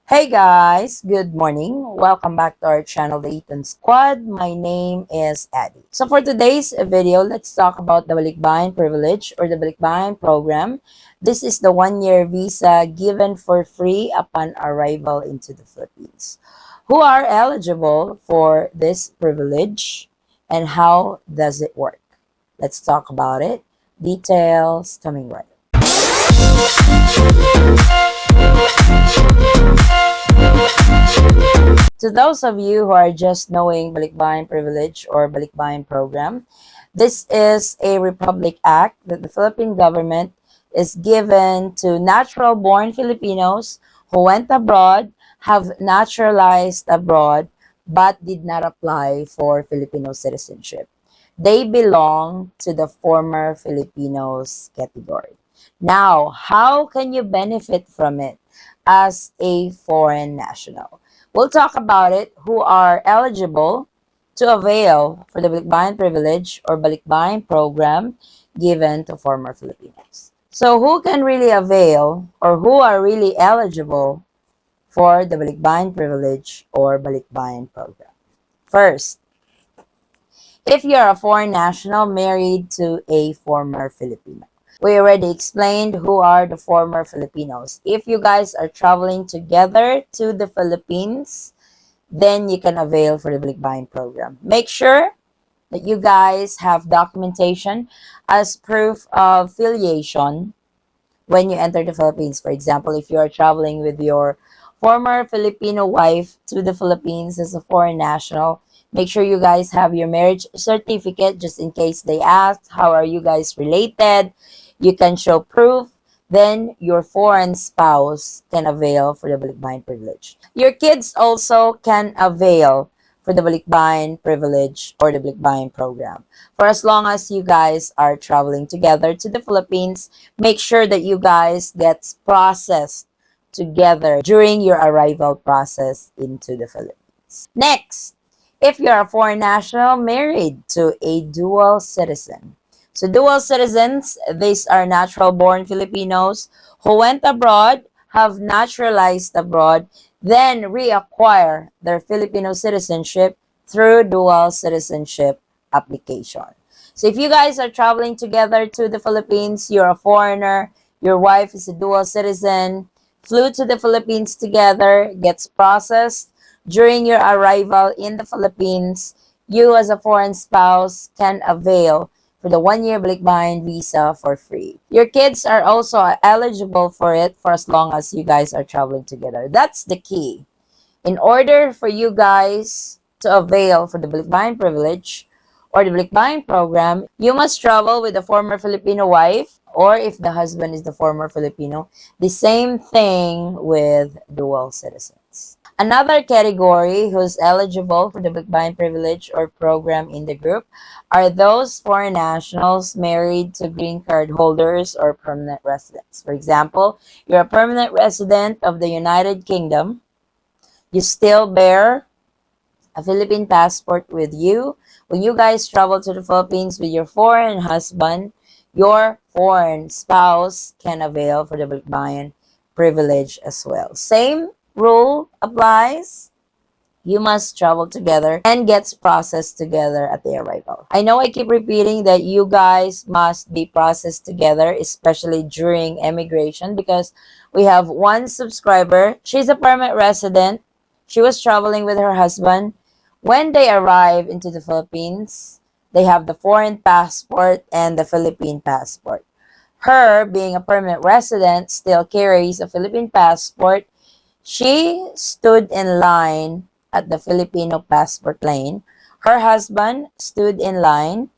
Hey guys, good morning. Welcome back to our channel, the Eaton Squad. My name is Eddie. So for today's video, let's talk about the balikbayan privilege or the balikbayan program. This is the one-year visa given for free upon arrival into the Philippines. Who are eligible for this privilege and how does it work? Let's talk about it. Details coming right up. To those of you who are just knowing Balikbayan Privilege or Balikbayan Program, this is a Republic Act that the Philippine government is given to natural-born Filipinos who went abroad, have naturalized abroad, but did not apply for Filipino citizenship. They belong to the former Filipinos category. Now, how can you benefit from it as a foreign national? We'll talk about it, who are eligible to avail for the balikbayan privilege or balikbayan program given to former Filipinos. So who can really avail or who are really eligible for the balikbayan privilege or balikbayan program? First, if you're a foreign national married to a former Filipino. We already explained who are the former Filipinos. If you guys are traveling together to the Philippines, then you can avail for the balikbayan program. Make sure that you guys have documentation as proof of filiation when you enter the Philippines. For example, if you are traveling with your former Filipino wife to the Philippines as a foreign national, make sure you guys have your marriage certificate just in case they ask, how are you guys related? You can show proof. Then your foreign spouse can avail for the balikbayan privilege. Your kids also can avail for the balikbayan privilege or the balikbayan program. For as long as you guys are traveling together to the Philippines, make sure that you guys get processed together during your arrival process into the Philippines. Next, if you're a foreign national married to a dual citizen. So dual citizens, these are natural-born Filipinos who went abroad, have naturalized abroad, then reacquire their Filipino citizenship through dual citizenship application. So if you guys are traveling together to the Philippines, you're a foreigner, your wife is a dual citizen, flew to the Philippines together, gets processed during your arrival in the Philippines, you as a foreign spouse can avail for the one-year balikbayan visa for free. Your kids are also eligible for it for as long as you guys are traveling together. That's the key. In order for you guys to avail for the balikbayan privilege or the balikbayan program, you must travel with a former Filipino wife, or if the husband is the former Filipino, the same thing with dual citizens. Another category who's eligible for the balikbayan privilege or program in the group are those foreign nationals married to green card holders or permanent residents. For example, you're a permanent resident of the United Kingdom, you still bear a Philippine passport with you. When you guys travel to the Philippines with your foreign husband, your foreign spouse can avail for the balikbayan privilege as well. Same rule applies. You must travel together and gets processed together at the arrival. I know I keep repeating that you guys must be processed together, especially during immigration, because we have one subscriber. She's a permanent resident. She was traveling with her husband. When they arrive into the Philippines, they have the foreign passport and the Philippine passport. Her, being a permanent resident, still carries a Philippine passport. She stood in line at the Filipino passport lane. Her husband stood in line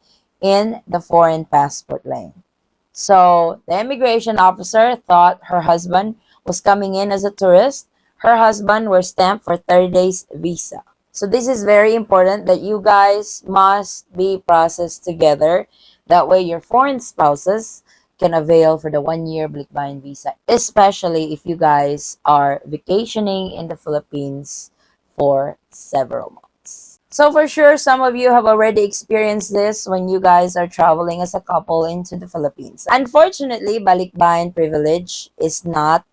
in the foreign passport lane. So the immigration officer thought her husband was coming in as a tourist. Her husband were stamped for 30 days visa. So this is very important that you guys must be processed together. That way your foreign spouses can avail for the one-year balikbayan visa, especially if you guys are vacationing in the Philippines for several months. So for sure, some of you have already experienced this when you guys are traveling as a couple into the Philippines. Unfortunately, balikbayan privilege is not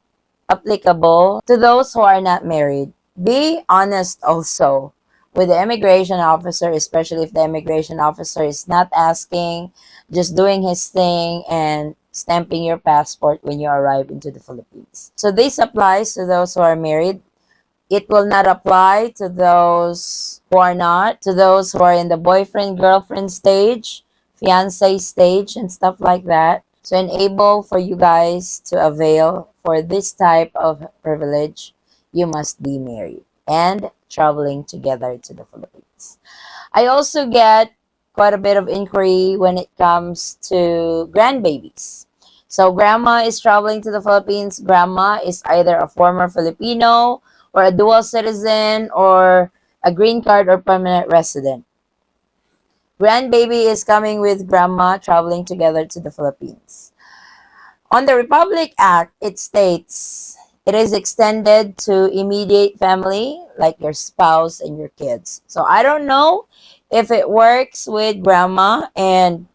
applicable to those who are not married. Be honest also with the immigration officer, especially if the immigration officer is not asking, just doing his thing and stamping your passport when you arrive into the Philippines. So this applies to those who are married. It will not apply to those who are not, to those who are in the boyfriend girlfriend stage, fiance stage, and stuff like that. So enable for you guys to avail for this type of privilege, you must be married and traveling together to the Philippines. I also get quite a bit of inquiry when it comes to grandbabies. So grandma is traveling to the Philippines. Grandma is either a former Filipino or a dual citizen or a green card or permanent resident. Grandbaby is coming with grandma traveling together to the Philippines. On the Republic Act, it states it is extended to immediate family like your spouse and your kids. So I don't know if it works with grandma and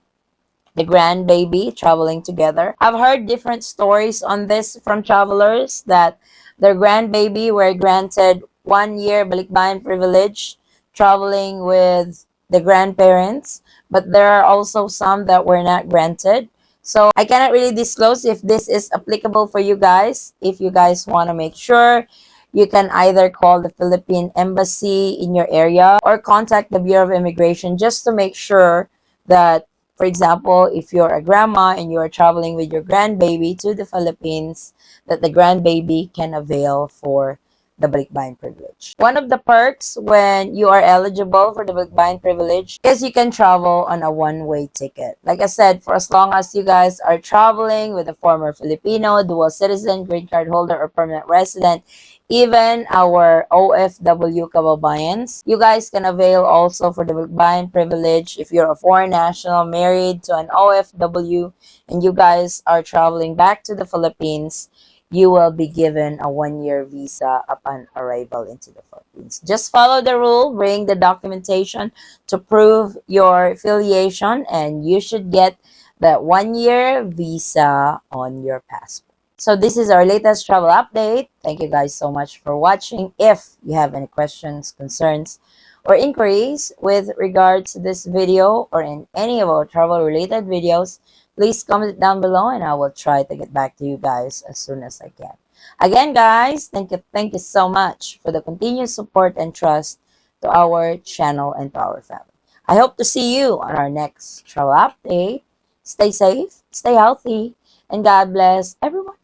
the grandbaby traveling together. I've heard different stories on this from travelers that their grandbaby were granted 1 year balikbayan privilege traveling with the grandparents, but there are also some that were not granted. So I cannot really disclose if this is applicable for you guys. If you guys want to make sure, you can either call the Philippine Embassy in your area or contact the Bureau of Immigration just to make sure that, for example, if you're a grandma and you are traveling with your grandbaby to the Philippines, that the grandbaby can avail for the balikbayan privilege. One of the perks when you are eligible for the balikbayan privilege is you can travel on a one-way ticket. Like I said, for as long as you guys are traveling with a former Filipino, dual citizen, green card holder, or permanent resident, even our OFW kababayans, you guys can avail also for the balikbayan privilege if you're a foreign national married to an OFW and you guys are traveling back to the Philippines. You will be given a 1 year visa upon arrival into the Philippines. Just follow the rule, bring the documentation to prove your affiliation, and you should get that 1 year visa on your passport. So this is our latest travel update. Thank you guys so much for watching. If you have any questions, concerns, or inquiries with regards to this video or in any of our travel related videos, please comment down below and I will try to get back to you guys as soon as I can. Again, guys, thank you so much for the continued support and trust to our channel and to our family. I hope to see you on our next travel update. Stay safe, stay healthy, and God bless everyone.